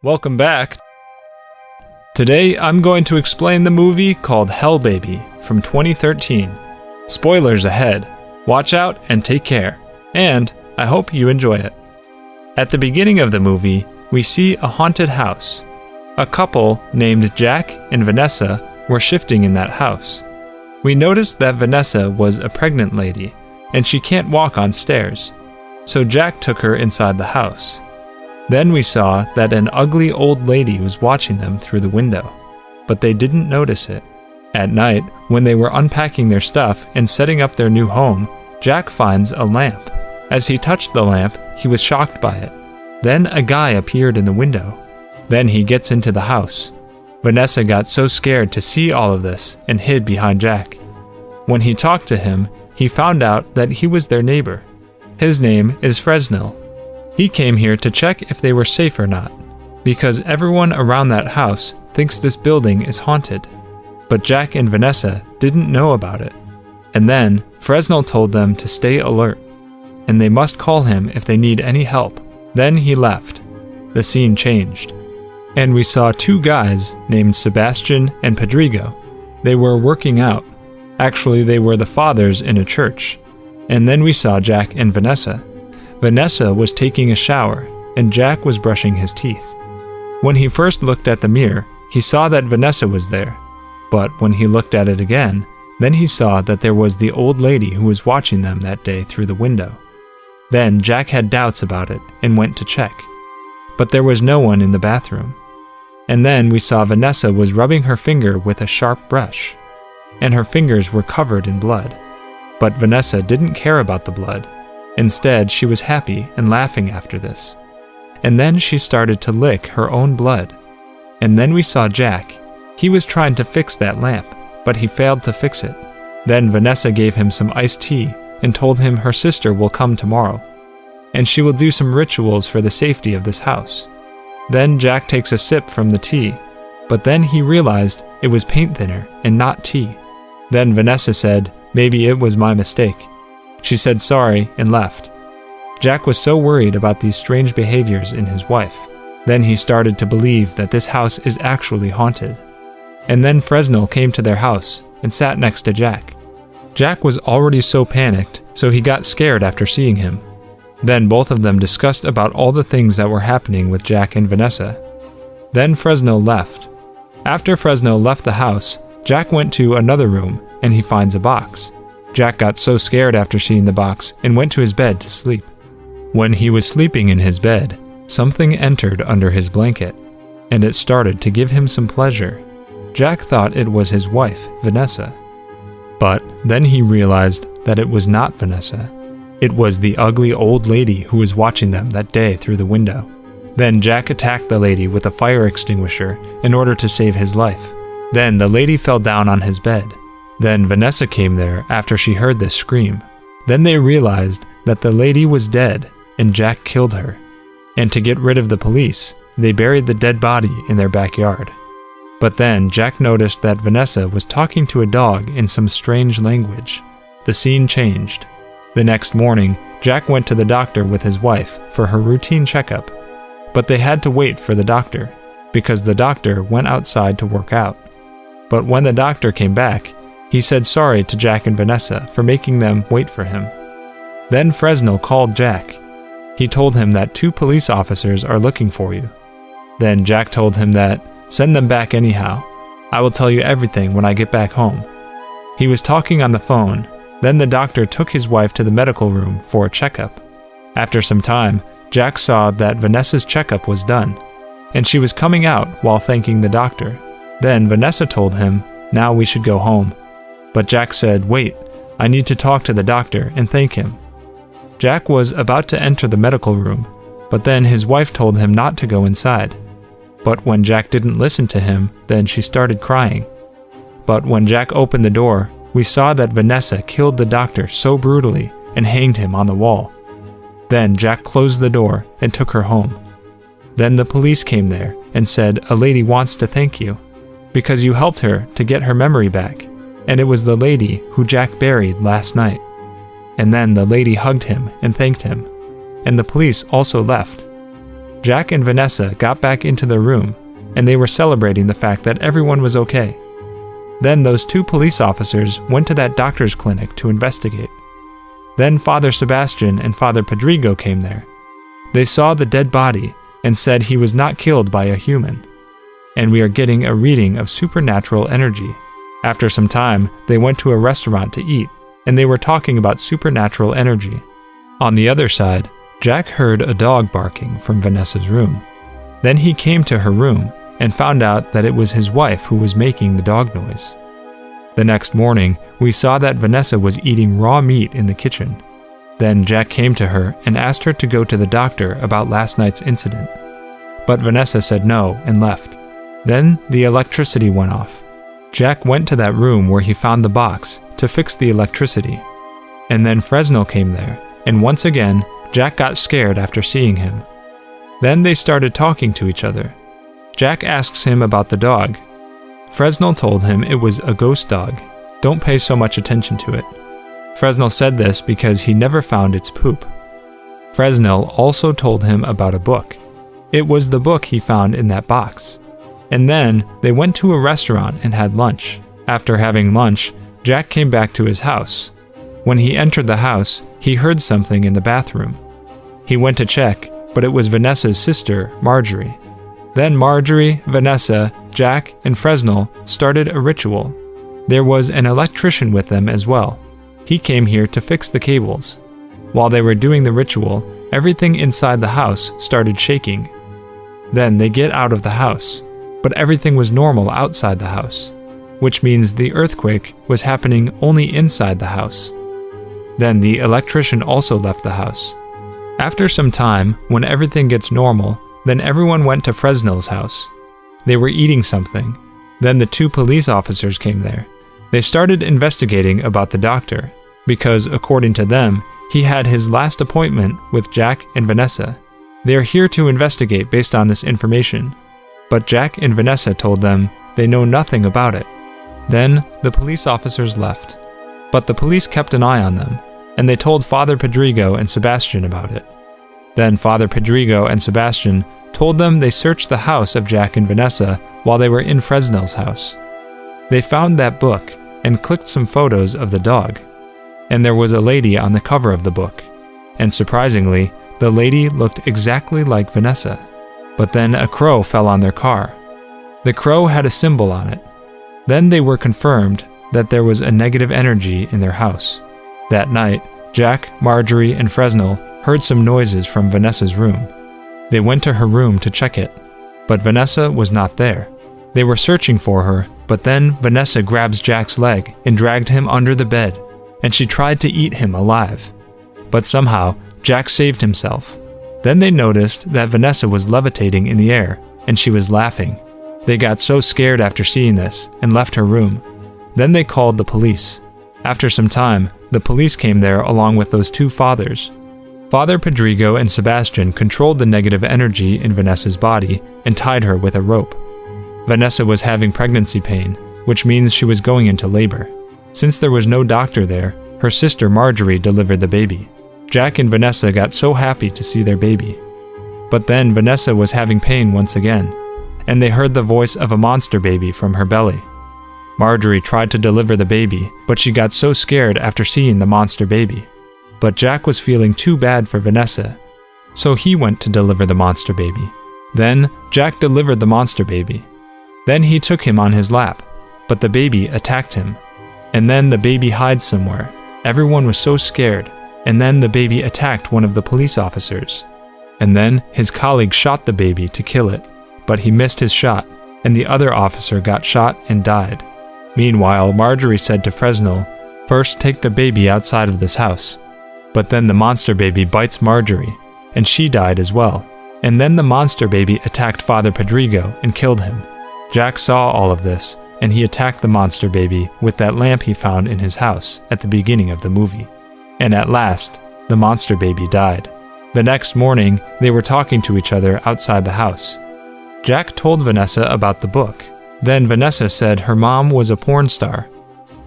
Welcome back. Today I'm going to explain the movie called Hell Baby from 2013. Spoilers ahead. Watch out and take care. And I hope you enjoy it. At the beginning of the movie, we see a haunted house. A couple named Jack and Vanessa were shifting in that house. We noticed that Vanessa was a pregnant lady, and she can't walk on stairs. So Jack took her inside the house. Then we saw that an ugly old lady was watching them through the window, but they didn't notice it. At night, when they were unpacking their stuff and setting up their new home, Jack finds a lamp. As he touched the lamp, he was shocked by it. Then a guy appeared in the window. Then he gets into the house. Vanessa got so scared to see all of this and hid behind Jack. When he talked to him, he found out that he was their neighbor. His name is Fresnel. He came here to check if they were safe or not, because everyone around that house thinks this building is haunted. But Jack and Vanessa didn't know about it. And then Fresnel told them to stay alert, and they must call him if they need any help. Then he left. The scene changed, and we saw two guys named Sebastian and Pedrigo. They were working out. Actually, they were the fathers in a church. And then we saw Jack and Vanessa. Vanessa was taking a shower, and Jack was brushing his teeth. When he first looked at the mirror, he saw that Vanessa was there. But when he looked at it again, then he saw that there was the old lady who was watching them that day through the window. Then Jack had doubts about it and went to check. But there was no one in the bathroom. And then we saw Vanessa was rubbing her finger with a sharp brush, and her fingers were covered in blood. But Vanessa didn't care about the blood. Instead, she was happy and laughing after this. And then she started to lick her own blood. And then we saw Jack. He was trying to fix that lamp, but he failed to fix it. Then Vanessa gave him some iced tea and told him her sister will come tomorrow, and she will do some rituals for the safety of this house. Then Jack takes a sip from the tea, but then he realized it was paint thinner and not tea. Then Vanessa said, "Maybe it was my mistake." She said sorry and left. Jack was so worried about these strange behaviors in his wife. Then he started to believe that this house is actually haunted. And then Fresnel came to their house and sat next to Jack. Jack was already so panicked, so he got scared after seeing him. Then both of them discussed about all the things that were happening with Jack and Vanessa. Then Fresnel left. After Fresnel left the house, Jack went to another room and he finds a box. Jack got so scared after seeing the box and went to his bed to sleep. When he was sleeping in his bed, something entered under his blanket, and it started to give him some pleasure. Jack thought it was his wife, Vanessa. But then he realized that it was not Vanessa. It was the ugly old lady who was watching them that day through the window. Then Jack attacked the lady with a fire extinguisher in order to save his life. Then the lady fell down on his bed. Then Vanessa came there after she heard this scream. Then they realized that the lady was dead and Jack killed her. And to get rid of the police, they buried the dead body in their backyard. But then Jack noticed that Vanessa was talking to a dog in some strange language. The scene changed. The next morning, Jack went to the doctor with his wife for her routine checkup. But they had to wait for the doctor, because the doctor went outside to work out. But when the doctor came back, he said sorry to Jack and Vanessa for making them wait for him. Then Fresnel called Jack. He told him that 2 police officers are looking for you. Then Jack told him that, "Send them back anyhow. I will tell you everything when I get back home." He was talking on the phone. Then the doctor took his wife to the medical room for a checkup. After some time, Jack saw that Vanessa's checkup was done, and she was coming out while thanking the doctor. Then Vanessa told him, "Now we should go home." But Jack said, "Wait, I need to talk to the doctor and thank him." Jack was about to enter the medical room, but then his wife told him not to go inside. But when Jack didn't listen to him, then she started crying. But when Jack opened the door, we saw that Vanessa killed the doctor so brutally and hanged him on the wall. Then Jack closed the door and took her home. Then the police came there and said, "A lady wants to thank you, because you helped her to get her memory back, and it was the lady who Jack buried last night." And then the lady hugged him and thanked him, and the police also left. Jack and Vanessa got back into their room, and they were celebrating the fact that everyone was okay. Then those 2 police officers went to that doctor's clinic to investigate. Then Father Sebastian and Father Pedrigo came there. They saw the dead body and said he was not killed by a human. And we are getting a reading of supernatural energy. After some time, they went to a restaurant to eat, and they were talking about supernatural energy. On the other side, Jack heard a dog barking from Vanessa's room. Then he came to her room and found out that it was his wife who was making the dog noise. The next morning, we saw that Vanessa was eating raw meat in the kitchen. Then Jack came to her and asked her to go to the doctor about last night's incident. But Vanessa said no and left. Then the electricity went off. Jack went to that room where he found the box to fix the electricity. And then Fresnel came there, and once again, Jack got scared after seeing him. Then they started talking to each other. Jack asks him about the dog. Fresnel told him it was a ghost dog. Don't pay so much attention to it. Fresnel said this because he never found its poop. Fresnel also told him about a book. It was the book he found in that box. And then they went to a restaurant and had lunch. After having lunch, Jack came back to his house. When he entered the house, he heard something in the bathroom. He went to check, but it was Vanessa's sister, Marjorie. Then Marjorie, Vanessa, Jack, and Fresnel started a ritual. There was an electrician with them as well. He came here to fix the cables. While they were doing the ritual, everything inside the house started shaking. Then they get out of the house, but everything was normal outside the house, which means the earthquake was happening only inside the house. Then the electrician also left the house. After some time, when everything gets normal, then everyone went to Fresnel's house. They were eating something. Then the 2 police officers came there. They started investigating about the doctor, because according to them, he had his last appointment with Jack and Vanessa. They are here to investigate based on this information. But Jack and Vanessa told them they know nothing about it. Then the police officers left. But the police kept an eye on them, and they told Father Pedrigo and Sebastian about it. Then Father Pedrigo and Sebastian told them they searched the house of Jack and Vanessa while they were in Fresnel's house. They found that book and clicked some photos of the dog. And there was a lady on the cover of the book. And surprisingly, the lady looked exactly like Vanessa. But then a crow fell on their car. The crow had a symbol on it. Then they were confirmed that there was a negative energy in their house. That night, Jack, Marjorie, and Fresnel heard some noises from Vanessa's room. They went to her room to check it, but Vanessa was not there. They were searching for her, but then Vanessa grabs Jack's leg and dragged him under the bed, and she tried to eat him alive. But somehow, Jack saved himself. Then they noticed that Vanessa was levitating in the air, and she was laughing. They got so scared after seeing this and left her room. Then they called the police. After some time, the police came there along with those 2 fathers. Father Pedrigo and Sebastian controlled the negative energy in Vanessa's body and tied her with a rope. Vanessa was having pregnancy pain, which means she was going into labor. Since there was no doctor there, her sister Marjorie delivered the baby. Jack and Vanessa got so happy to see their baby. But then Vanessa was having pain once again, and they heard the voice of a monster baby from her belly. Marjorie tried to deliver the baby, but she got so scared after seeing the monster baby. But Jack was feeling too bad for Vanessa, so he went to deliver the monster baby. Then Jack delivered the monster baby. Then he took him on his lap, but the baby attacked him. And then the baby hid somewhere. Everyone was so scared, and then the baby attacked one of the police officers. And then his colleague shot the baby to kill it, but he missed his shot, and the other officer got shot and died. Meanwhile, Marjorie said to Fresnel, "First take the baby outside of this house." But then the monster baby bites Marjorie, and she died as well. And then the monster baby attacked Father Pedrigo and killed him. Jack saw all of this, and he attacked the monster baby with that lamp he found in his house at the beginning of the movie. And at last, the monster baby died. The next morning, they were talking to each other outside the house. Jack told Vanessa about the book. Then Vanessa said her mom was a porn star.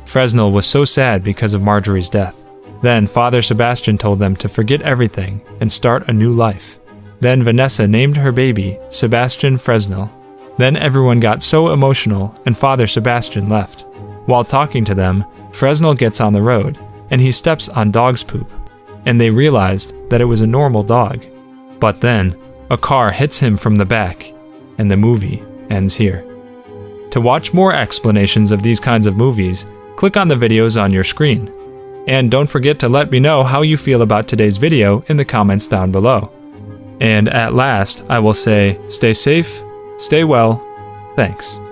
Fresnel was so sad because of Marjorie's death. Then Father Sebastian told them to forget everything and start a new life. Then Vanessa named her baby Sebastian Fresnel. Then everyone got so emotional and Father Sebastian left. While talking to them, Fresnel gets on the road and he steps on dog's poop, and they realized that it was a normal dog. But then, a car hits him from the back, and the movie ends here. To watch more explanations of these kinds of movies, click on the videos on your screen. And don't forget to let me know how you feel about today's video in the comments down below. And at last, I will say, stay safe, stay well, thanks.